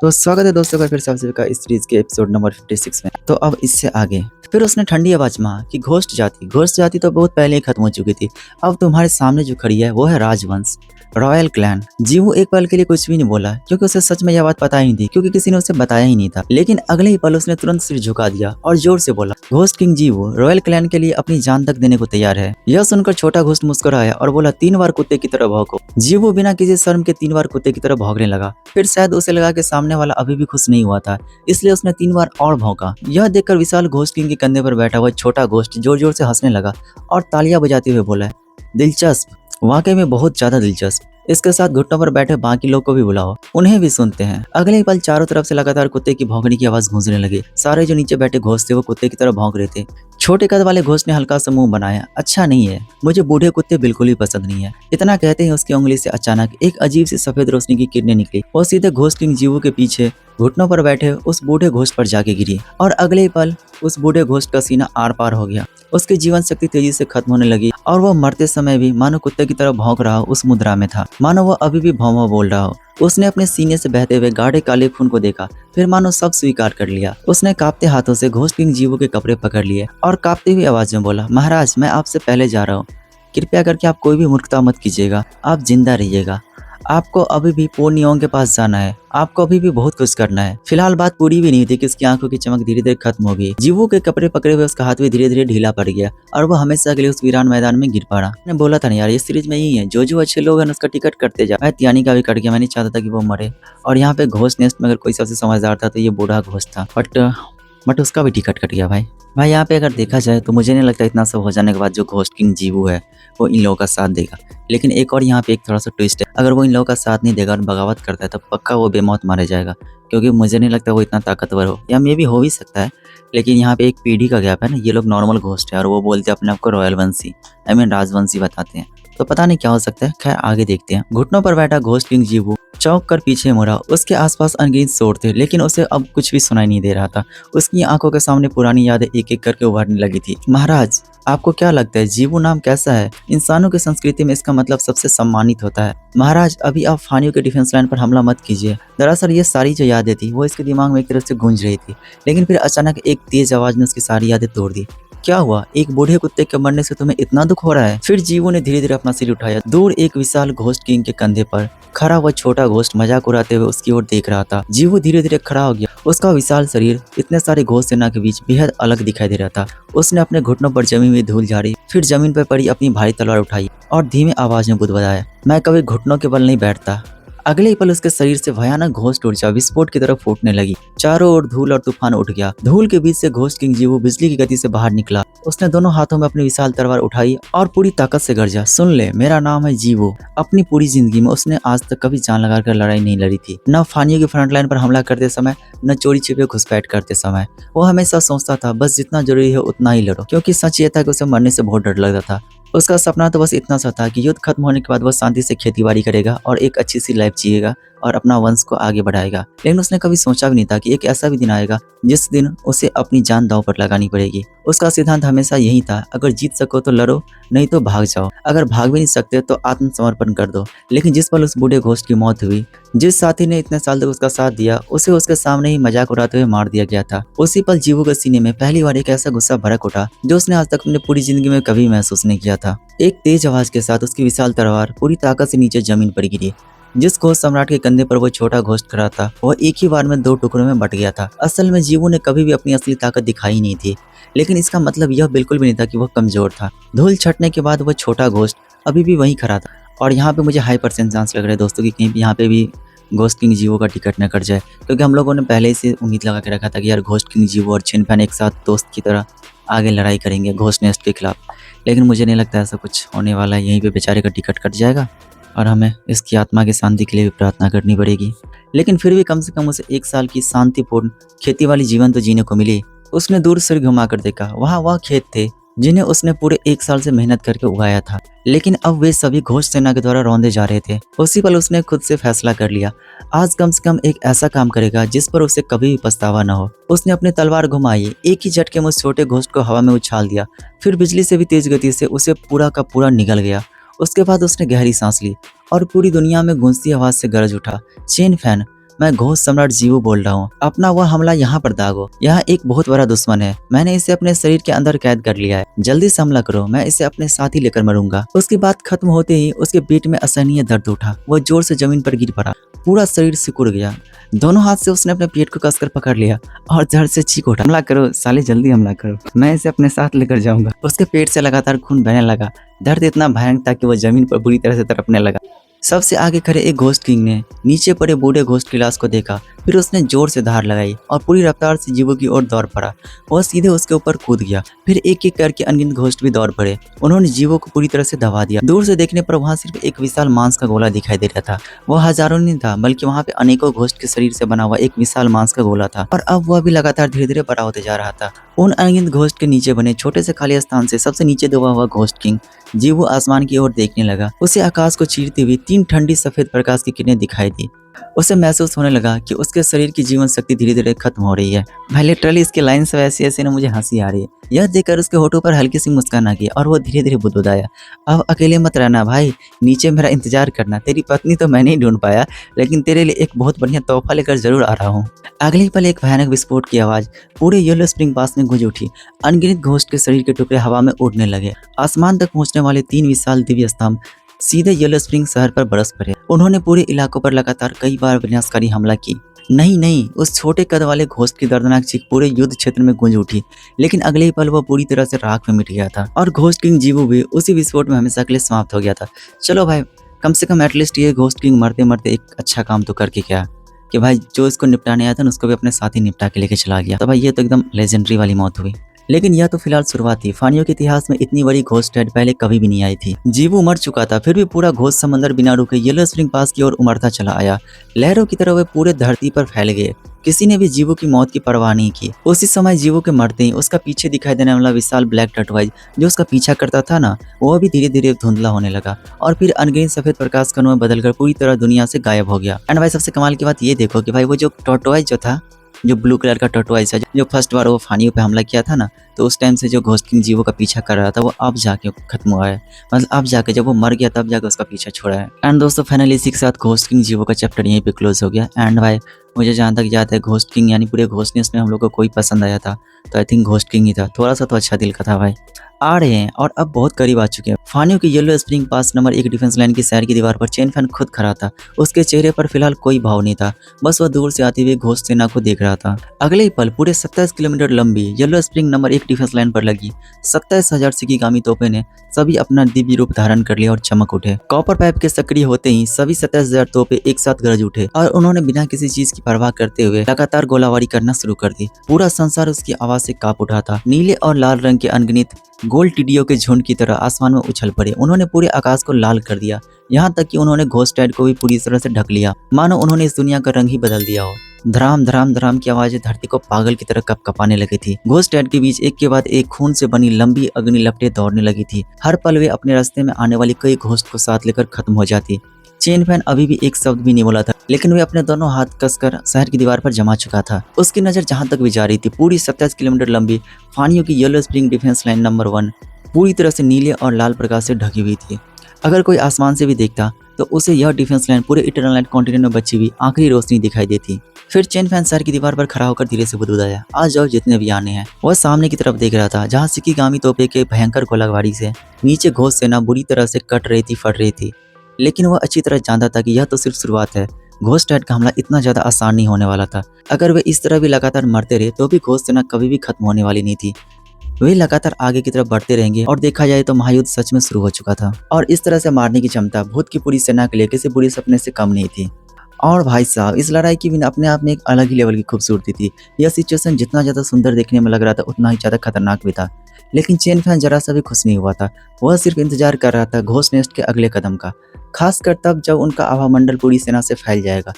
तो स्वागत है दोस्तों का फिर से आप सभी का इस सीरीज के एपिसोड नंबर 56 में। तो अब इससे आगे फिर उसने ठंडी आवाज में कहा कि घोस्ट जाति तो बहुत पहले ही खत्म हो चुकी थी। अब तुम्हारे सामने जो खड़ी है वो है राजवंश, रॉयल क्लैन। जीवू एक पल के लिए कुछ भी नहीं बोला क्योंकि उसे सच में यह बात पता ही नहीं थी, क्योंकि किसी ने उसे बताया ही नहीं था। लेकिन अगले ही पल उसने तुरंत सिर झुका दिया और जोर से बोला, घोस्ट किंग जीवू रॉयल क्लैन के लिए अपनी जान तक देने को तैयार है। यह सुनकर छोटा घोस्ट मुस्कुराया और बोला, 3 बार कुत्ते की तरह भौंको। जीवू बिना किसी शर्म के 3 बार कुत्ते की तरह भौंकने लगा। फिर शायद उसे लगा कि सामने वाला अभी भी खुश नहीं हुआ था, इसलिए उसने 3 बार और भौंका। यह देखकर विशाल घोस्ट किंग के कंधे पर बैठा हुआ छोटा घोस्ट जोर जोर से हंसने लगा और तालियां बजाते हुए बोला, दिलचस्प, वाकई में बहुत ज्यादा दिलचस्प। इसके साथ घुटनों पर बैठे बाकी लोग को भी बुलाओ, उन्हें भी सुनते हैं। अगले ही पल चारों तरफ से लगातार कुत्ते की भौंकने की आवाज गूंजने लगी। सारे जो नीचे बैठे घोस्ट थे वो कुत्ते की तरह भौंक रहे थे। छोटे कद वाले घोस्ट ने हल्का सा मुंह बनाया, अच्छा नहीं है, मुझे बूढ़े कुत्ते बिल्कुल ही पसंद नहीं है। इतना कहते ही उसकी उंगली से अचानक एक अजीब सी सफेद रोशनी की किरणें निकली। वो सीधे घोस्ट किंग जीवू के पीछे घुटनों पर बैठे उस बूढ़े घोस्ट पर जाके गिरी और अगले ही पल उस बूढ़े घोस्ट का सीना आर पार हो गया। उसकी जीवन शक्ति तेजी से खत्म होने लगी और वह मरते समय भी मानो कुत्ते की तरह भौंक रहा हो उस मुद्रा में था, मानो वह अभी भी भौं भौं बोल रहा हो। उसने अपने सीने से बहते हुए गाढ़े काले खून को देखा, फिर मानो सब स्वीकार कर लिया। उसने कांपते हाथों से घोस्ट किंग जीवू के कपड़े पकड़ लिए और कांपती हुई आवाज में बोला, महाराज मैं आपसे पहले जा रहा हूँ, कृपया करके आप कोई भी मूर्खता मत कीजिएगा, आप जिंदा रहिएगा। आपको अभी भी पोनियों के पास जाना है, आपको अभी भी बहुत कुछ करना है। फिलहाल बात पूरी भी नहीं थी कि उसकी आंखों की चमक धीरे धीरे खत्म हो गई। जीवू के कपड़े पकड़े हुए उसका हाथ भी धीरे धीरे ढीला पड़ गया और वो हमेशा के लिए उस वीरान मैदान में गिर पड़ा। मैंने बोला था ना यार, ये सीरीज में यही है, जो अच्छे लोग हैं उसका टिकट करते जा। मैं त्यानी का भी कट गया, मैं नहीं चाहता था कि वो मरे। और यहाँ पे घोस्ट नेस्ट में अगर कोई सबसे समझदार था तो ये बूढ़ा घोस्ट था, बट उसका भी टिकट कट गया भाई यहाँ पे अगर देखा जाए तो मुझे नहीं लगता इतना सब हो जाने के बाद जो घोस्ट किंग जीवू है वो इन लोगों का साथ देगा। लेकिन एक और यहाँ पे एक थोड़ा सा ट्विस्ट है, अगर वो इन लोगों का साथ नहीं देगा और बगावत करता है तो पक्का वो बेमौत मारे जाएगा, क्योंकि मुझे नहीं लगता वो इतना ताकतवर हो, या मे भी हो भी सकता है। लेकिन यहाँ पे एक पीढ़ी का गैप है ना, ये लोग नॉर्मल घोस्ट है और वो बोलते हैं अपने आप को रॉयल वंशी, राजवंशी बताते हैं, तो पता नहीं क्या हो सकता है। खैर आगे देखते हैं। घुटनों पर बैठा घोस्ट किंग जीवू चौंक कर पीछे मुड़ा। उसके आसपास अनगिनत शोर थे, लेकिन उसे अब कुछ भी सुनाई नहीं दे रहा था। उसकी आंखों के सामने पुरानी यादें एक एक करके उभरने लगी थी। महाराज आपको क्या लगता है जीवू नाम कैसा है? इंसानों की संस्कृति में इसका मतलब सबसे सम्मानित होता है। महाराज अभी आप फानियों के डिफेंस लाइन पर हमला मत कीजिए। दरअसल ये सारी जो यादें थी वो इसके दिमाग में एक तरफ से गूंज रही थी, लेकिन फिर अचानक एक तेज आवाज ने उसकी सारी यादें तोड़ दी। क्या हुआ? एक बूढ़े कुत्ते के मरने से तुम्हें इतना दुख हो रहा है? फिर जीवू ने धीरे धीरे अपना सिर उठाया। दूर एक विशाल घोस्ट किंग के कंधे पर खड़ा हुआ छोटा घोस्ट मजाक उड़ाते हुए उसकी ओर देख रहा था। जीवू धीरे धीरे खड़ा हो गया। उसका विशाल शरीर इतने सारे घोस्ट सेना के बीच बेहद अलग दिखाई दे रहा था। उसने अपने घुटनों पर जमी हुई धूल झाड़ी, फिर जमीन पर पड़ी अपनी भारी तलवार उठाई और धीमे आवाज में बुदबुदाया, मैं कभी घुटनों के बल नहीं बैठता। अगले ही पल उसके शरीर से भयानक घोस्ट ऊर्जा विस्फोट की तरफ फूटने लगी। चारों ओर धूल और तूफान उठ गया। धूल के बीच से घोस्ट किंग जीवू बिजली की गति से बाहर निकला। उसने दोनों हाथों में अपनी विशाल तलवार उठाई और पूरी ताकत से गरजा, सुन ले, मेरा नाम है जीवू। अपनी पूरी जिंदगी में उसने आज तक कभी जान लगाकर लड़ाई नहीं लड़ी थी, न फानियों की फ्रंट लाइन पर हमला करते समय, न चोरी छिपे घुसपैठ करते समय। वो हमेशा सोचता था बस जितना जरूरी है उतना ही लड़ो, क्योंकि सच ये था कि उसे मरने से बहुत डर लगता था। उसका सपना तो बस इतना सा था कि युद्ध खत्म होने के बाद वह शांति से खेतीबाड़ी करेगा और एक अच्छी सी लाइफ जिएगा और अपना वंश को आगे बढ़ाएगा। लेकिन उसने कभी सोचा भी नहीं था कि एक ऐसा भी दिन आएगा जिस दिन उसे अपनी जान दांव पर लगानी पड़ेगी। उसका सिद्धांत हमेशा यही था, अगर जीत सको तो लड़ो, नहीं तो भाग जाओ। अगर भाग भी नहीं सकते तो आत्मसमर्पण कर दो। लेकिन जिस पल उस बूढ़े घोस्ट की मौत हुई, जिस साथी ने इतने साल तक उसका साथ दिया, उसे उसके सामने ही मजाक उड़ाते हुए मार दिया गया था। उसी पल जीवू के सीने में पहली बार एक ऐसा गुस्सा भड़क उठा जो उसने आज तक अपनी पूरी जिंदगी में कभी महसूस नहीं किया था। एक तेज आवाज के साथ उसकी विशाल तलवार पूरी ताकत से नीचे जमीन पर गिरी। जिस घोस्ट सम्राट के कंधे पर वो छोटा घोस्ट खड़ा था वह एक ही बार में 2 टुकड़ों में बट गया था। असल में जीवू ने कभी भी अपनी असली ताकत दिखाई नहीं थी, लेकिन इसका मतलब यह बिल्कुल भी नहीं था कि वह कमजोर था। धूल छटने के बाद वह छोटा घोस्ट अभी भी वहीं खड़ा था। और यहाँ पे मुझे 100% चांस लग रहा है दोस्तों कि कहीं भी यहाँ पे भी घोस्ट किंग जीवू का टिकट न कट जाए, क्योंकि हम लोगों ने पहले ही से उम्मीद लगा के रखा था कि यार घोस्ट किंग जीवू और चिन फैन एक साथ दोस्त की तरह आगे लड़ाई करेंगे घोस्ट नेस्ट के खिलाफ। लेकिन मुझे नहीं लगता ऐसा कुछ होने वाला है। यहीं पे बेचारे का टिकट कट जाएगा और हमें इसकी आत्मा की शांति के लिए भी प्रार्थना करनी पड़ेगी। लेकिन फिर भी कम से कम उसे 1 साल की शांतिपूर्ण खेती वाली जीवन तो जीने को मिली। उसने दूर सिर घुमाकर देखा, वहाँ वह खेत थे जिन्हें उसने पूरे 1 साल से मेहनत करके उगाया था, लेकिन अब वे सभी घोस्ट सेना के द्वारा रौंदे जा रहे थे। उसी पल उसने खुद से फैसला कर लिया, आज कम से कम एक ऐसा काम करेगा जिस पर उसे कभी भी पछतावा न हो। उसने अपनी तलवार घुमाई, एक ही झटके में उस छोटे घोस्ट को हवा में उछाल दिया, फिर बिजली से भी तेज गति से उसे पूरा का पूरा निगल गया। उसके बाद उसने गहरी सांस ली और पूरी दुनिया में गूंजती आवाज से गरज उठा, चेन फैन, मैं घोस्ट सम्राट जीवू बोल रहा हूँ। अपना वह हमला यहाँ पर दागो। यह एक बहुत बड़ा दुश्मन है। मैंने इसे अपने शरीर के अंदर कैद कर लिया है। जल्दी से हमला करो, मैं इसे अपने साथ ही लेकर मरूंगा। उसकी बात खत्म होते ही उसके पेट में असहनीय दर्द उठा। वह जोर से जमीन पर गिर पड़ा। पूरा शरीर सिकुड़ गया। दोनों हाथ से उसने अपने पेट को कसकर पकड़ लिया और दर्द से चीख उठा। हमला करो साले, जल्दी हमला करो, मैं इसे अपने साथ लेकर जाऊंगा। उसके पेट से लगातार खून बहने लगा। दर्द इतना भयानक था कि वो जमीन पर बुरी तरह से तड़पने लगा। सबसे आगे खड़े एक घोस्ट किंग ने नीचे पड़े बूढ़े घोस्ट की लाश को देखा। फिर उसने जोर से धार लगाई और पूरी रफ्तार से जीवो की ओर दौड़ पड़ा। वह सीधे उसके ऊपर कूद गया। फिर एक एक करके अनगिनत घोस्ट भी दौड़ पड़े। उन्होंने जीवो को पूरी तरह से दबा दिया। दूर से देखने पर वहां सिर्फ एक विशाल मांस का गोला दिखाई दे रहा था। वह हजारों नहीं था, बल्कि वहां पे अनेकों घोस्ट के शरीर से बना हुआ एक विशाल मांस का गोला था। और अब वह भी लगातार धीरे धीरे बड़ा होते जा रहा था। उन अनगिनत घोस्ट के नीचे बने छोटे से खाली स्थान से सबसे नीचे दबा हुआ घोस्ट किंग जीवो आसमान की ओर देखने लगा। उसे आकाश को चीरती हुई 3 ठंडी सफेद प्रकाश की किरणें दिखाई दी। उसे महसूस होने लगा कि उसके शरीर की जीवन शक्ति धीरे धीरे खत्म हो रही है। भाई लिटरली इसके लाइन से ऐसी ऐसी ना मुझे हंसी आ रही है। यह देखकर उसके होठों पर हल्की सी मुस्कान आ गई और वो धीरे धीरे बुदबुदाया, अब अकेले मत रहना भाई, नीचे मेरा इंतजार करना। तेरी पत्नी तो मैं नहीं ढूंढ पाया, लेकिन तेरे लिए एक बहुत बढ़िया तोहफा लेकर जरूर आ रहा हूँ। अगले ही पल एक भयानक विस्फोट की आवाज पूरे येलो स्प्रिंग पास में गूंज उठी। अनगिनत घोस्ट के शरीर के टुकड़े हवा में उड़ने लगे। आसमान तक पहुंचने वाले 3 विशाल दिव्य स्तंभ सीधे येलो स्प्रिंग शहर पर बरस पड़े। उन्होंने पूरे इलाकों पर लगातार कई बार विनाशकारी हमला की। नहीं, उस छोटे कद वाले घोस्ट की दर्दनाक चीख पूरे युद्ध क्षेत्र में गूंज उठी। लेकिन अगले ही पल वह पूरी तरह से राख में मिट गया था और घोस्ट किंग जीवो भी उसी विस्फोट में हमेशा के लिए समाप्त हो गया था। चलो भाई, कम से कम एटलीस्ट ये घोस्ट किंग मरते मरते एक अच्छा काम तो करके गया कि भाई जो इसको निपटाने आया था ना उसको भी अपने साथ ही निपटा के लेके चला गया। तो भाई ये तो एकदम लेजेंडरी वाली मौत हुई। लेकिन यह तो फिलहाल शुरुआत थी। फानियों के इतिहास में इतनी बड़ी घोस्ट डेड पहले कभी भी नहीं आई थी। जीवू मर चुका था, फिर भी पूरा घोस्ट समंदर बिना रुके येलो स्प्रिंग पास की ओर उमड़ता चला आया। लहरों की तरह वे पूरे धरती पर फैल गए। किसी ने भी जीवू की मौत की परवाह नहीं की। उसी समय जीवू के मरते ही उसका पीछे दिखाई देने वाला विशाल ब्लैक टर्टवाइज जो उसका पीछा करता था ना, वो भी धीरे धीरे धुंधला होने लगा और फिर अनगिनत सफेद प्रकाश कणों में बदलकर पूरी तरह दुनिया से गायब हो गया। एंड भाई सबसे कमाल की बात ये देखो कि भाई वो जो टर्टवाइज जो था, जो ब्लू कलर का टर्टवाइज है, जो फर्स्ट बार वो फानियों पे हमला किया था ना, तो उस टाइम से जो घोस्ट किंग जीवो का पीछा कर रहा था वो अब जाके खत्म हुआ है। मतलब अब जाके जब वो मर गया तब जाके उसका पीछा छोड़ा है। एंड दोस्तों फाइनली इसी के साथ घोस्ट किंग जीवो का चैप्टर यहीं पे क्लोज हो गया। एंड भाई मुझे जहाँ तक याद है घोस्ट किंग यानी पूरे घोस्टनेस में हम लोग को कोई पसंद आया था तो आई थिंक घोस्ट किंग ही था। थोड़ा सा तो अच्छा दिल का था भाई। आ रहे हैं और अब बहुत करीब आ चुके हैं। फानियों की येलो स्प्रिंग पास नंबर 1 डिफेंस लाइन की शहर की दीवार पर चेन फैन खुद खड़ा था। उसके चेहरे पर फिलहाल कोई भाव नहीं था, बस वह दूर से आती हुई घोस्ट सेना को देख रहा था। अगले ही पल पूरे 27 किलोमीटर लंबी yellow spring number 1 defence line पर लगी 27,000 सिकिगामी तोपे ने सभी अपना दिव्य रूप धारण कर लिया और चमक उठे। कॉपर पाइप के सक्रिय होते ही सभी 27,000 तोपे एक साथ गरज उठे और उन्होंने बिना किसी चीज की परवाह करते हुए लगातार गोलाबारी करना शुरू कर दी। पूरा संसार उसकी आवाज से कांप उठा था। नीले और लाल रंग के अनगिनत गोल टिड्डियों के झुंड की तरह आसमान में उछल पड़े। उन्होंने पूरे आकाश को लाल कर दिया, यहाँ तक कि उन्होंने घोस्ट टाइड को भी पूरी तरह से ढक लिया, मानो उन्होंने इस दुनिया का रंग ही बदल दिया हो। धराम धराम धराम की आवाजें धरती को पागल की तरह कपकपाने लगी थी। घोस्ट टाइड के बीच एक के बाद एक खून से बनी लंबी अग्नि लपटें दौड़ने लगी थी। हर पल वे अपने रास्ते में आने वाली कई घोस्ट को साथ लेकर खत्म हो जाती। चेन फैन अभी भी एक शब्द भी नहीं बोला था, लेकिन वे अपने दोनों हाथ कसकर शहर की दीवार पर जमा चुका था। उसकी नजर जहां तक भी जा रही थी, पूरी 27 किलोमीटर लंबी फानियों की yellow spring defence line number 1 पूरी तरह से नीले और लाल प्रकाश से ढकी हुई थी। अगर कोई आसमान से भी देखता तो उसे यह डिफेंस लाइन पूरे इटरनल लाइट कॉन्टिनेंट में बची हुई आखिरी रोशनी दिखाई देती। फिर चेन फैन शहर की दीवार पर खड़ा होकर धीरे से बुदबुदाया, आ जाओ जितने भी आने हैं। वह सामने की तरफ देख रहा था, जहाँ सिकिगामी तोपे के भयंकर गोलाबारी से नीचे घोस्ट सेना बुरी तरह से कट रही थी, फट रही थी। लेकिन वह अच्छी तरह जानता था कि यह तो सिर्फ शुरुआत है। घोस्ट टाइड का हमला इतना ज्यादा आसान नहीं होने वाला था। अगर वे इस तरह भी लगातार मरते रहे तो भी घोस्ट सेना कभी भी खत्म होने वाली नहीं थी। वे लगातार आगे की तरफ बढ़ते रहेंगे और देखा जाए तो महायुद्ध सच में शुरू हो चुका था। और इस तरह से मारने की क्षमता भूत की पूरी सेना के लिए किसी बुरे सपने से कम नहीं थी। और भाई साहब इस लड़ाई की भी अपने आप में एक अलग ही लेवल की खूबसूरती थी। यह सिचुएशन जितना ज्यादा सुंदर देखने में लग रहा था उतना ही ज्यादा खतरनाक भी था। लेकिन चेन फैन जरा सा भी खुश नहीं हुआ था। वह सिर्फ इंतजार कर रहा था घोस्ट नेस्ट के अगले कदम का, खासकर तब जब उनका आभामंडल पूरी सेना से फैल जाएगा,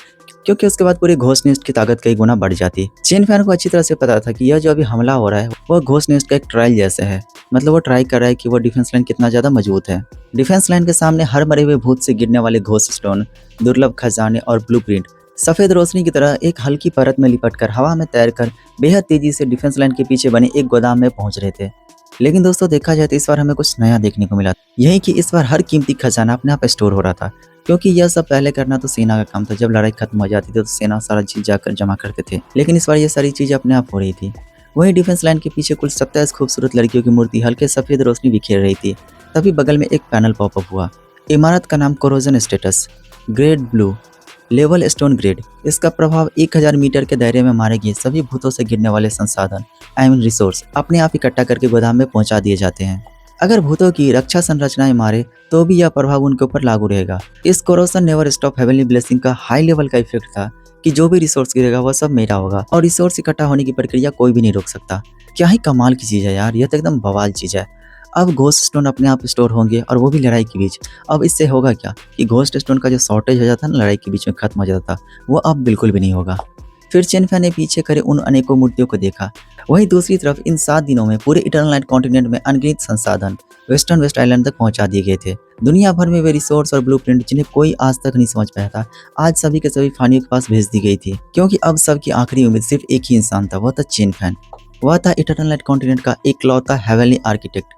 क्योंकि उसके बाद पूरे घोस्ट नेस्ट की ताकत कई गुना बढ़ जाती। चेन फैन को अच्छी तरह से पता था कि यह जो अभी हमला हो रहा है वह घोस्ट नेस्ट का एक ट्रायल जैसा है। मतलब वो ट्राई कर रहा है कि वो डिफेंस लाइन कितना ज्यादा मजबूत है। डिफेंस लाइन के सामने हर मरे हुए भूत से गिरने वाले घोस्ट स्टोन, दुर्लभ खजाने और ब्लूप्रिंट सफेद रोशनी की तरह एक हल्की परत में लिपटकर हवा में तैरकर बेहद तेजी से डिफेंस लाइन के पीछे बने एक गोदाम में पहुंच रहे थे। लेकिन दोस्तों देखा जाए तो इस बार हमें कुछ नया देखने को मिला। यही कि इस बार हर कीमती खजाना अपने आप स्टोर हो रहा था। क्योंकि यह सब पहले करना तो सेना का काम था। जब लड़ाई खत्म हो जाती थी तो सेना सारा चीज जाकर जमा करते थे, लेकिन इस बार ये सारी चीज अपने आप हो रही थी। वहीं डिफेंस लाइन के पीछे कुल 27 खूबसूरत लड़कियों की मूर्ति हल्के सफेद रोशनी बिखेर रही थी। तभी बगल में एक पैनल पॉपअप हुआ। इमारत का नाम corrosion status, grade blue, level stone grade. इसका प्रभाव 1000 मीटर के दायरे में मारे गए सभी भूतों से गिरने वाले संसाधन रिसोर्स अपने आप इकट्ठा करके गोदाम में पहुंचा दिए जाते हैं। अगर भूतों की रक्षा संरचनाएं मारे तो भी यह प्रभाव उनके ऊपर लागू रहेगा। इस कोरोसन नेवर स्टॉप हेवनली ब्लेसिंग का हाई लेवल का इफेक्ट था कि जो भी रिसोर्स गिरेगा वह सब मेरा होगा और रिसोर्स इकट्ठा होने की प्रक्रिया कोई भी नहीं रोक सकता। क्या ही कमाल की चीज है यार, यह तो एकदम बवाल चीज है। अब घोस्ट स्टोन अपने आप स्टोर होंगे और वो भी लड़ाई के बीच। अब इससे होगा क्या कि घोस्ट स्टोन का जो शॉर्टेज हो जाता है ना लड़ाई के बीच में खत्म हो जाता, वो अब बिल्कुल भी नहीं होगा। फिर चेन फैन ने पीछे करे उन अनेकों मूर्तियों को देखा। वहीं दूसरी तरफ इन 7 दिनों में पूरे इटर्नल नाइट कॉन्टिनेंट में अनगिनत संसाधन वेस्टर्न वेस्ट आइलैंड तक पहुंचा दिए गए थे। दुनिया भर में वे रिसोर्स और ब्लूप्रिंट जिन्हें कोई आज तक नहीं समझ पाया था, आज सभी के सभी फानियों के पास भेज दी गई थी। क्योंकि अब सबकी आखिरी उम्मीद सिर्फ एक ही इंसान था, वह था चेन फैन। वह था इटर्नल नाइट कॉन्टिनेंट का इकलौता हेवनली आर्किटेक्ट।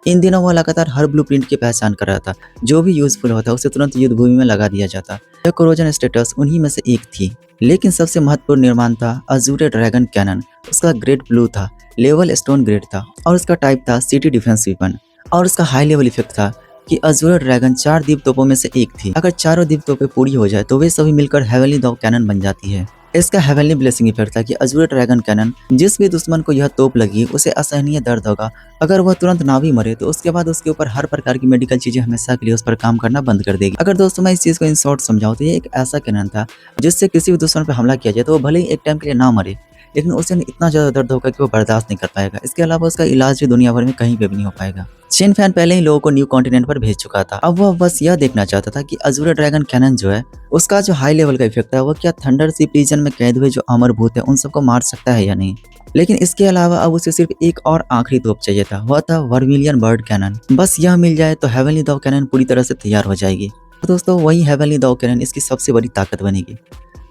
इन दिनों वह लगातार हर ब्लूप्रिंट की पहचान कर रहा था। जो भी यूजफुल होता उसे तुरंत युद्ध भूमि में लगा दिया जाता। यह कोरोजन स्टेटस उन्हीं में से एक थी। लेकिन सबसे महत्वपूर्ण निर्माण था अजूरे ड्रैगन कैनन। उसका ग्रेड ब्लू था, लेवल स्टोन ग्रेड था और उसका टाइप था सिटी डिफेंस वेपन। और उसका हाई लेवल इफेक्ट था कि अजूरा ड्रैगन 4 दीप तोपों में से एक थी। अगर चारों दीप तोपें पूरी हो जाए तो वे सभी मिलकर हेवनली दो कैनन बन जाती है। इसका हेवनली ब्लेसिंग इफेक्ट था कि अजूरा ड्रैगन कैनन जिस भी दुश्मन को यह तोप लगी उसे असहनीय दर्द होगा। अगर वह तुरंत ना भी मरे तो उसके बाद उसके ऊपर हर प्रकार की मेडिकल चीजें हमेशा के लिए उस पर काम करना बंद कर देगी। अगर दोस्तों मैं इस चीज को इन शॉर्ट समझाऊं तो ये एक ऐसा कैनन था जिससे किसी भी दुश्मन पर हमला किया जाए तो वो भले ही एक टाइम के लिए ना मरे, लेकिन उसे इतना ज्यादा दर्द होगा कि वो बर्दाश्त नहीं कर पाएगा। इसके अलावा उसका इलाज भी दुनिया भर में कहीं पे भी नहीं हो पाएगा। चेन फैन पहले ही लोगों को न्यू कॉन्टिनेंट पर भेज चुका था। अब वह बस यह देखना चाहता था कि अजूरा ड्रैगन कैनन जो है उसका जो हाई लेवल का इफेक्ट है वह क्या थंडर शिप रीजन में कैद हुए जो अमर भूत है उन सबको मार सकता है या नहीं। लेकिन इसके अलावा अब उसे सिर्फ एक और आखिरी तोप चाहिए था, वह था वर्मिलियन बर्ड कैनन। बस यह मिल जाए तो हेवनली दो कैनन पूरी तरह से तैयार हो जाएगी। दोस्तों वही हेवनली दो कैनन इसकी सबसे बड़ी ताकत बनेगी।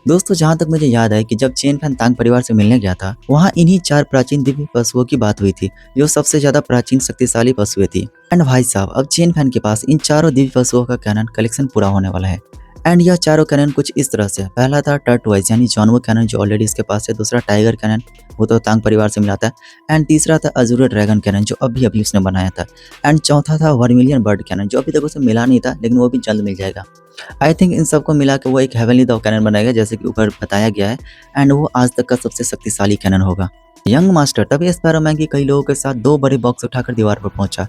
दोस्तों जहाँ तक मुझे याद है कि जब चेन फैन तांग परिवार से मिलने गया था वहाँ इन्हीं 4 प्राचीन दिव्य पशुओं की बात हुई थी जो सबसे ज्यादा प्राचीन शक्तिशाली पशुएं थी। एंड भाई साहब अब चेन फैन के पास इन चारों दिव्य पशुओं का कैनन कलेक्शन पूरा होने वाला है। एंड यह चारों कैनन कुछ इस तरह से, पहला था टर्टवाइज यानी जॉनवो कैनन जो ऑलरेडी इसके पास है, दूसरा टाइगर कैनन वो तो तांग परिवार से मिला था, एंड तीसरा था अजूरा ड्रैगन कैनन जो अभी अभी उसने बनाया था, एंड चौथा था वर्मिलियन बर्ड कैनन जो अभी तक उसे मिला नहीं था लेकिन वो भी जल्द मिल जाएगा। आई थिंक इन सबको मिला के वो एक हेवनली दो कैनन बनाएगा जैसे कि ऊपर बताया गया है, एंड वो आज तक का सबसे शक्तिशाली कैनन होगा। यंग मास्टर तभी स्पैरो मैन की कई लोगों के साथ 2 बड़े बॉक्स उठाकर दीवार पर पहुंचा।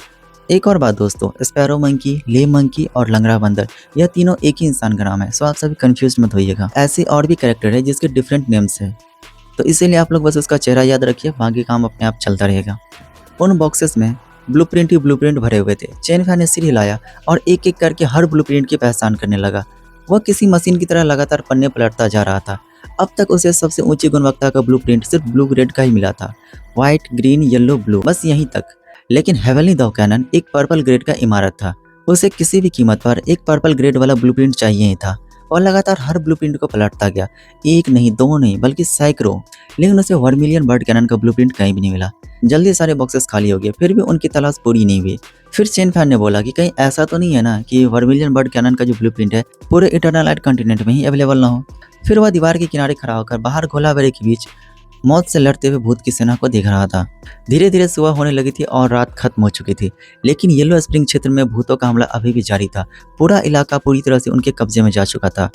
एक और बात दोस्तों, स्पैरो मंकी, ले मंकी और लंगड़ा बंदर यह तीनों एक ही इंसान का नाम है, सो आप सभी कंफ्यूज मत होइएगा। ऐसे और भी कैरेक्टर है जिसके डिफरेंट नेम्स है, तो इसीलिए आप लोग बस उसका चेहरा याद रखिए, बाकी काम अपने आप चलता रहेगा। उन बॉक्सेस में ब्लूप्रिंट ही ब्लूप्रिंट भरे हुए थे। चेन फैन ने सिर हिलाया और एक एक करके हर ब्लूप्रिंट की पहचान करने लगा। वह किसी मशीन की तरह लगातार पन्ने पलटता जा रहा था। अब तक उसे सबसे ऊंची गुणवत्ता का ब्लूप्रिंट सिर्फ ब्लू ग्रेड का ही मिला था, व्हाइट, ग्रीन, येलो, ब्लू, बस यहीं तक। लेकिन हेवनली दो कैनन एक पर्पल ग्रेड का इमारत था। उसे किसी भी कीमत पर एक पर्पल ग्रेड वाला ब्लूप्रिंट चाहिए ही था और लगातार हर ब्लूप्रिंट को पलटता गया, एक नहीं, 2 नहीं, बल्कि सैकड़ों। लेकिन उसे वर्मिलियन बर्ड कैनन का ब्लूप्रिंट कहीं भी नहीं मिला। जल्दी सारे बॉक्सेस खाली हो गए, फिर भी उनकी तलाश पूरी नहीं हुई। फिर चेन फैन ने बोला कि कहीं ऐसा तो नहीं है ना कि वर्मिलियन बर्ड कैनन का जो ब्लूप्रिंट है पूरे इटर्नल लाइट कॉन्टिनेंट में ही अवेलेबल ना हो। फिर वह दीवार के किनारे खड़ा होकर बाहर गोलाबारी के बीच मौत से लड़ते हुए भूत की सेना को देख रहा था। धीरे धीरे सुबह होने लगी थी और रात खत्म हो चुकी थी, लेकिन येलो स्प्रिंग क्षेत्र में भूतों का हमला अभी भी जारी था। पूरा इलाका पूरी तरह से उनके कब्जे में जा चुका था।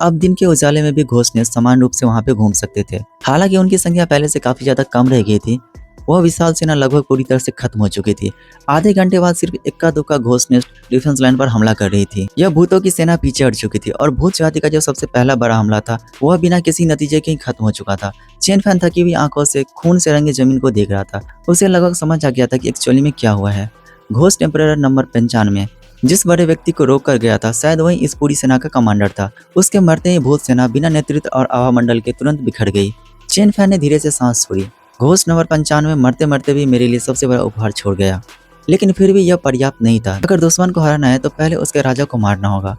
अब दिन के उजाले में भी घोस्ट समान रूप से वहां पे घूम सकते थे। हालांकि उनकी संख्या पहले से काफी ज्यादा कम रह गई थी। वह विशाल सेना लगभग पूरी तरह से खत्म हो चुकी थी। आधे घंटे बाद सिर्फ इक्का दुक्का घोस्ट डिफेंस लाइन पर हमला कर रही थी। यह भूतों की सेना पीछे हट चुकी थी और भूत जाति का जो सबसे पहला बड़ा हमला था वह बिना किसी नतीजे के ही खत्म हो चुका था। चेन फैन थकी हुई आंखों से खून से रंगे जमीन को देख रहा था। उसे लगभग समझ आ गया था कि एक्चुअली में क्या हुआ है। घोस्ट टेम्परर नंबर 95 जिस बड़े व्यक्ति को रोक कर गया था शायद वही इस पूरी सेना का कमांडर था। उसके मरते ही भूत सेना बिना नेतृत्व और आवामंडल के तुरंत बिखर गई। चेन फैन ने धीरे से सांस छोड़ी। घोस्ट नंबर 95 मरते मरते भी मेरे लिए सबसे बड़ा उपहार छोड़ गया, लेकिन फिर भी यह पर्याप्त नहीं था। अगर दुश्मन को हराना है तो पहले उसके राजा को मारना होगा।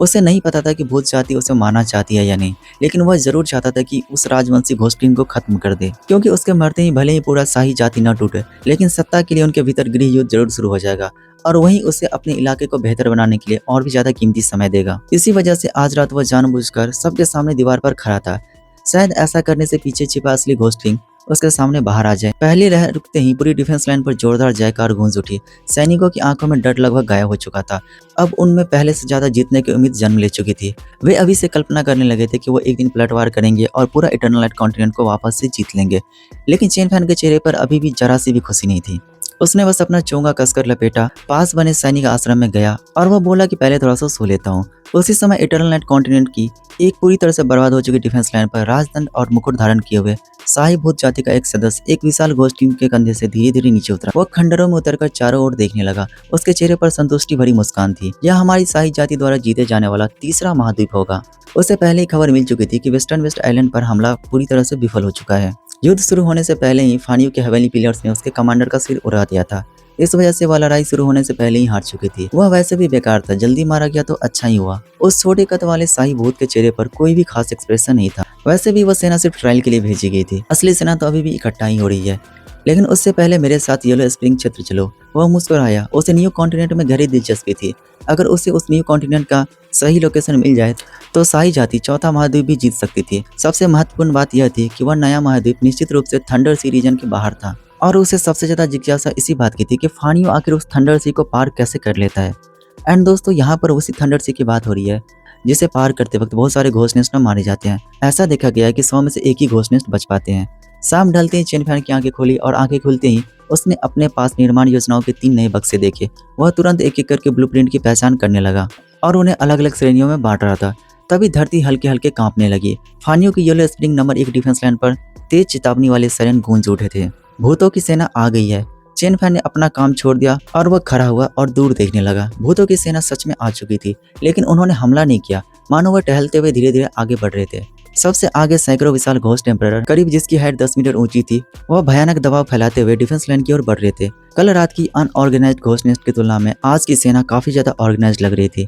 उसे नहीं पता था कि भूत जाति उसे मारना चाहती है या नहीं, लेकिन वह जरूर चाहता था कि उस राजवंशी घोस्ट किंग को खत्म कर दे, क्योंकि उसके मरते ही भले ही पूरा शाही जाति न टूटे, लेकिन सत्ता के लिए उनके भीतर गृह युद्ध जरूर शुरू हो जाएगा और वहीं उसे अपने इलाके को बेहतर बनाने के लिए और भी ज्यादा कीमती समय देगा। इसी वजह से आज रात वह जानबूझकर सबके सामने दीवार पर खड़ा था। शायद ऐसा करने से पीछे छिपा असली घोस्ट किंग उसके सामने बाहर आ जाए। पहली लहर रुकते ही पूरी डिफेंस लाइन पर जोरदार जयकार गूंज उठी। सैनिकों की आंखों में डर लगभग गायब हो चुका था। अब उनमें पहले से ज्यादा जीतने की उम्मीद जन्म ले चुकी थी। वे अभी से कल्पना करने लगे थे कि वो एक दिन पलटवार करेंगे और पूरा इटर्नल लाइट कॉन्टिनेंट को वापस से जीत लेंगे। लेकिन चेन फैन के चेहरे पर अभी भी जरा सी भी खुशी नहीं थी। उसने बस अपना चोंगा कसकर लपेटा, पास बने सैनिक आश्रम में गया और वह बोला कि पहले थोड़ा सा सो लेता हूँ। उसी समय इटर्नल नाइट कॉन्टिनेंट की एक पूरी तरह से बर्बाद हो चुकी डिफेंस लाइन पर राजदंड और मुकुट धारण किए हुए शाही भूत जाति का एक सदस्य एक विशाल घोस्ट टीम के कंधे से धीरे धीरे नीचे उतरा। वो खंडरों में उतरकर चारों ओर देखने लगा। उसके चेहरे पर संतुष्टि भरी मुस्कान थी। यह हमारी शाही जाति द्वारा जीते जाने वाला तीसरा महाद्वीप होगा। उसे पहले ही खबर मिल चुकी थी कि वेस्टर्न वेस्ट आइलैंड पर हमला पूरी तरह से विफल हो चुका है। युद्ध शुरू होने से पहले ही फानियो के हेवनली पिलर्स ने उसके कमांडर का सिर उड़ा दिया था। इस वजह से वह लड़ाई शुरू होने से पहले ही हार चुकी थी। वह वैसे भी बेकार था, जल्दी मारा गया तो अच्छा ही हुआ। उस छोटे कद वाले शाही भूत के चेहरे पर कोई भी खास एक्सप्रेशन नहीं था। वैसे भी वह सेना सिर्फ ट्रायल के लिए भेजी गई थी। असली सेना तो अभी भी इकट्ठा ही हो रही है। लेकिन उससे पहले मेरे साथ येलो स्प्रिंग क्षेत्र चलो। वह मुस्कुराया। उसे न्यू कॉन्टिनेंट में गहरी दिलचस्पी थी। अगर उसे उस न्यू कॉन्टिनेंट का सही लोकेशन मिल जाए तो शाही जाति चौथा महाद्वीप भी जीत सकती थी। सबसे महत्वपूर्ण बात यह थी कि वह नया महाद्वीप निश्चित रूप से थंडर सी रीजन के बाहर था और उसे सबसे ज्यादा जिज्ञासा इसी बात की थी कि फानियो आखिर उस थंडर सी को पार कैसे कर लेता है। एंड दोस्तों, यहाँ पर उसी थंडर सी की बात हो रही है जिसे पार करते वक्त बहुत सारे घोस्ट नेस्ट मारे जाते हैं। ऐसा देखा गया है कि 100 में से एक ही घोस्ट नेस्ट बच पाते हैं। शाम ढलते ही चेन फैन की आंखें खोली और आंखें खुलते ही उसने अपने पास निर्माण योजनाओं के 3 नए बक्से देखे। वह तुरंत एक एक करके ब्लूप्रिंट की पहचान करने लगा और उन्हें अलग अलग श्रेणियों में बांट रहा था। तभी धरती हल्के हल्के कांपने लगी। फानियो की yellow spring number 1 defence line पर तेज चेतावनी वाले सायरन गूंज उठे थे। भूतों की सेना आ गई है। चेन फैन ने अपना काम छोड़ दिया और वह खड़ा हुआ और दूर देखने लगा। भूतों की सेना सच में आ चुकी थी, लेकिन उन्होंने हमला नहीं किया। मानो वह टहलते हुए धीरे धीरे आगे बढ़ रहे थे। सबसे आगे सैकड़ों विशाल घोस्ट एम्परर, करीब जिसकी हाइट 10 मीटर ऊंची थी, वह भयानक दबाव फैलाते हुए डिफेंस लाइन की ओर बढ़ रहे थे। कल रात की अनऑर्गेनाइज्ड घोस्ट नेस्ट की तुलना में आज की सेना काफी ज्यादा ऑर्गेनाइज्ड लग रही थी।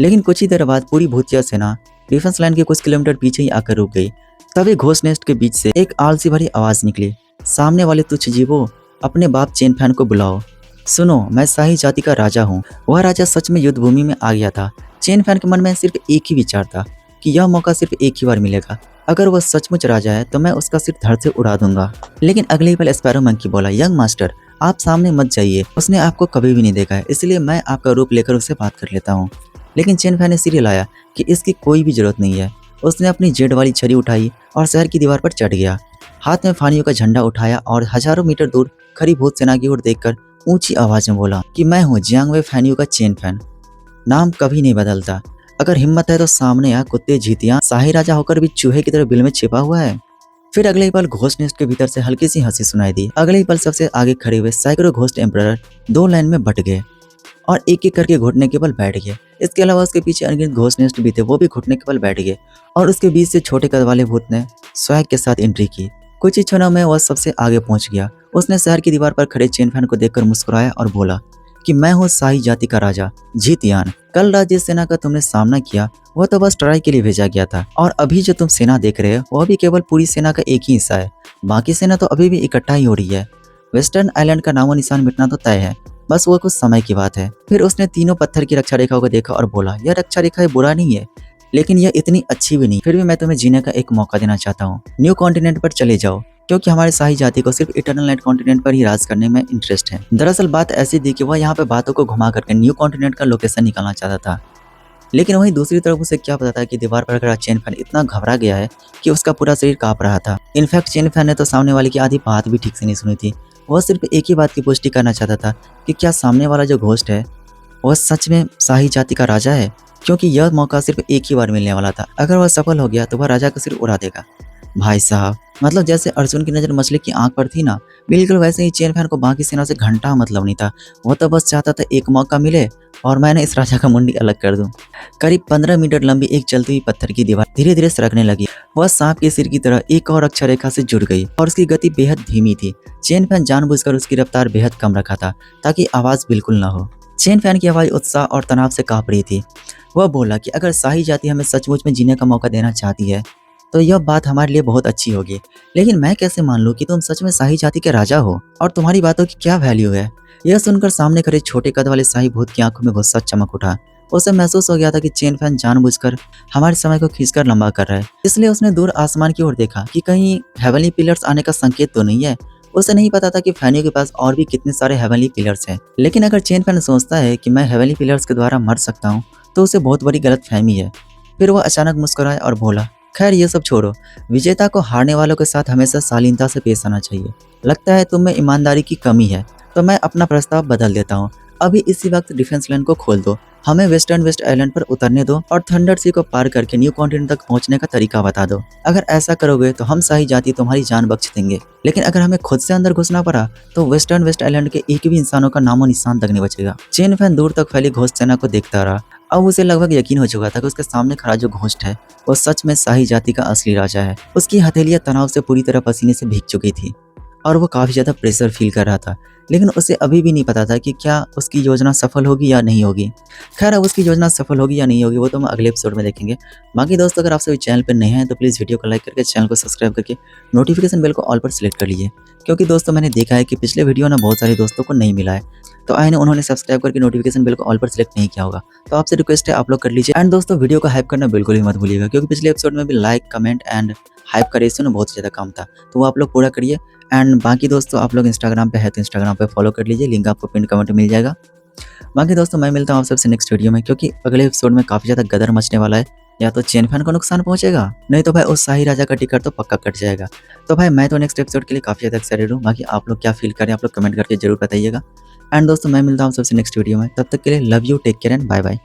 लेकिन कुछ ही देर बाद पूरी भूतिया सेना डिफेंस लाइन के कुछ किलोमीटर पीछे ही आकर रुक गई। तभी घोस्ट नेस्ट के बीच से एक आलसी भरी आवाज निकली। सामने वाले तुच्छ जीवों, अपने बाप चेन फैन को बुलाओ। सुनो, मैं शाही जाति का राजा हूँ। वह राजा सच में युद्ध भूमि में आ गया था। चेन फैन के मन में सिर्फ एक ही विचार था कि यह मौका सिर्फ एक ही बार मिलेगा। अगर वह सचमुच राजा है तो मैं उसका सिर धड़ से उड़ा दूंगा। लेकिन अगले ही पल स्पैरो मंकी बोला, यंग मास्टर, आप सामने मत जाइए। उसने आपको कभी भी नहीं देखा है, इसलिए मैं आपका रूप लेकर उससे बात कर लेता हूँ। लेकिन चेन फैन ने सिर हिलाया कि इसकी कोई भी जरूरत नहीं है। उसने अपनी जेड वाली छड़ी उठाई और शहर की दीवार पर चढ़ गया। हाथ में फानियो का झंडा उठाया और हजारों मीटर दूर खड़ी भूत सेना की ओर देखकर ऊंची आवाज में बोला कि मैं हूँ जियांगवे फानियो का चेन फैन। नाम कभी नहीं बदलता। अगर हिम्मत है तो सामने आ, कुत्ते झीतियां। शाही राजा होकर भी चूहे की तरह बिल में छिपा हुआ है। फिर अगले ही पल घोस्ट नेस्ट के भीतर से हल्की सी हंसी सुनाई दी। अगले ही पल सबसे आगे खड़े हुए सैकड़ों घोस्ट एम्परर 2 लाइन में बट गए और एक एक करके घुटने के बल बैठ गए। इसके अलावा उसके पीछे अनगिनत घोस्ट नेस्ट भी थे, वो भी घुटने के बल बैठ गए और उसके बीच से छोटे कद वाले भूत ने स्वैग के साथ एंट्री की। कुछ ही क्षणों में वह सबसे आगे पहुंच गया। उसने शहर की दीवार पर खड़े चेन फैन को देखकर मुस्कुराया और बोला कि मैं हूँ शाही जाति का राजा झीतियान। कल रात जिस सेना का तुमने सामना किया वह तो बस ट्राई के लिए भेजा गया था, और अभी जो तुम सेना देख रहे हो वह भी केवल पूरी सेना का एक ही हिस्सा है। बाकी सेना तो अभी भी इकट्ठा ही हो रही है। वेस्टर्न आइलैंड का नामो निशान मिटना तो तय है, बस वो कुछ समय की बात है। फिर उसने तीनों पत्थर की रक्षा रेखाओं को देखा और बोला, यह रक्षा रेखा बुरा नहीं है, लेकिन यह इतनी अच्छी भी नहीं। फिर भी मैं तुम्हें जीने का एक मौका देना चाहता हूँ। न्यू कॉन्टिनेंट पर चले जाओ, क्योंकि हमारे शाही जाति को सिर्फ इटर्नल नाइट कॉन्टिनेंट पर ही राज करने में इंटरेस्ट है। दरअसल बात ऐसी थी कि वह यहाँ पे बातों को घुमा करके न्यू कॉन्टिनेंट का लोकेशन निकालना चाहता था। लेकिन वहीं दूसरी तरफ उसे क्या पता था कि दीवार पर खड़ा चेन फैन इतना घबरा गया है कि उसका पूरा शरीर कांप रहा था। इनफैक्ट चेन फैन ने तो सामने वाले की आधी बात भी ठीक से नहीं सुनी थी। वह सिर्फ एक ही बात की पुष्टि करना चाहता था कि क्या सामने वाला जो घोस्ट है वह सच में शाही जाति का राजा है, क्योंकि यह मौका सिर्फ एक ही बार मिलने वाला था। अगर वह सफल हो गया तो वह राजा का सिर उड़ा देगा। भाई साहब, मतलब जैसे अर्जुन की नजर मछली की आंख पर थी ना, बिल्कुल वैसे ही चेन फैन को बाकी सेना से घंटा मतलब नहीं था। वो तो बस चाहता था एक मौका मिले और मैंने इस राजा का मुंडी अलग कर दूं। करीब 15 मीटर लंबी एक चलती हुई पत्थर की दीवार धीरे धीरे सरकने लगी। वह सांप के सिर की तरह एक और अक्षर रेखा से जुड़ गई और उसकी गति बेहद धीमी थी। चेन फैन जानबूझकर उसकी रफ्तार बेहद कम रखा था ताकि आवाज बिल्कुल ना हो। चेन फैन की आवाज उत्साह और तनाव से कांप रही थी। वह बोला कि अगर शाही जाति हमें सचमुच में जीने का मौका देना चाहती है तो यह बात हमारे लिए बहुत अच्छी होगी। लेकिन मैं कैसे मान लूं कि तुम सच में शाही जाति के राजा हो और तुम्हारी बातों की क्या वैल्यू है? यह सुनकर सामने खड़े छोटे कद वाले शाही भूत की आंखों में गुस्सा चमक उठा। उसे महसूस हो गया था कि चेन फैन जानबूझकर हमारे समय को खींचकर लंबा कर रहा है। इसलिए उसने दूर आसमान की ओर देखा कि कहीं हेवनली पिलर्स आने का संकेत तो नहीं है। उसे नहीं पता था कि फैनियों के पास और भी कितने सारे हेवनली पिलर्स हैं। लेकिन अगर चेन फैन सोचता है कि मैं हेवनली पिलर्स के द्वारा मर सकता हूँ तो उसे बहुत बड़ी गलतफहमी है। फिर वह अचानक मुस्कुराया और बोला, खैर ये सब छोड़ो, विजेता को हारने वालों के साथ हमेशा शालीनता से पेश आना चाहिए। लगता है तुम में ईमानदारी की कमी है, तो मैं अपना प्रस्ताव बदल देता हूँ। अभी इसी वक्त डिफेंस लाइन को खोल दो, हमें वेस्टर्न वेस्ट आइलैंड पर उतरने दो और थंडर सी को पार करके न्यू कॉन्टिनेंट तक पहुंचने का तरीका बता दो। अगर ऐसा करोगे तो हम शाही जाति तुम्हारी जान बख्श देंगे, लेकिन अगर हमें खुद से अंदर घुसना पड़ा तो वेस्टर्न वेस्ट आइलैंड के एक भी इंसानों का नामो निशान तक नहीं बचेगा। चेन फैन दूर तक फैली घोस्ट सेना को देखता रहा। अब उसे लगभग यकीन हो चुका था कि उसके सामने खड़ा जो घोस्ट है वो सच में शाही जाति का असली राजा है। उसकी हथेलियां तनाव से पूरी तरह पसीने से भीग चुकी थी और वो काफी ज्यादा प्रेशर फील कर रहा था, लेकिन उसे अभी भी नहीं पता था कि क्या उसकी योजना सफल होगी या नहीं होगी। खैर, अब उसकी योजना सफल होगी या नहीं होगी वो तो हम अगले एपिसोड में देखेंगे। बाकी दोस्तों, अगर आप सभी चैनल पर नए हैं तो प्लीज़ वीडियो को लाइक करके चैनल को सब्सक्राइब करके नोटिफिकेशन बेल को ऑल पर सिलेक्ट कर लीजिए, क्योंकि दोस्तों मैंने देखा है कि पिछले वीडियो ना बहुत सारे दोस्तों को नहीं मिला है, तो आए ना उन्होंने सब्सक्राइब करके नोटिफिकेशन बेल को ऑल पर सिलेक्ट नहीं किया होगा। तो आपसे रिक्वेस्ट है आप लोग कर लीजिए। एंड दोस्तों, वीडियो को हाइप करना बिल्कुल भी मत भूलिएगा, क्योंकि पिछले एपिसोड में भी लाइक, कमेंट एंड हाइप का रेशियो ना बहुत ज़्यादा कम था, तो वो आप लोग पूरा करिए। एंड बाकी दोस्तों, आप लोग इंस्टाग्राम पे है तो इंस्टाग्राम पे फॉलो कर लीजिए, लिंक आपको पिन कमेंट में मिल जाएगा। बाकी दोस्तों, मैं मिलता हूँ आप सबसे नेक्स्ट वीडियो में, क्योंकि अगले एपिसोड में काफ़ी ज़्यादा गदर मचने वाला है। या तो चेन फैन को नुकसान पहुंचेगा, नहीं तो भाई उस शाही राजा का टिकट तो पक्का कट जाएगा। तो भाई मैं तो नेक्स्ट एपिसोड के लिए काफ़ी ज़्यादा एक्साइटेड हूँ। बाकी आप लोग क्या फील करें आप लोग कमेंट करके जरूर बताइएगा। एंड दोस्तों, मैं मिलता हूँ सबसे नेक्स्ट वीडियो में, तब तक के लिए love you, take care and bye bye.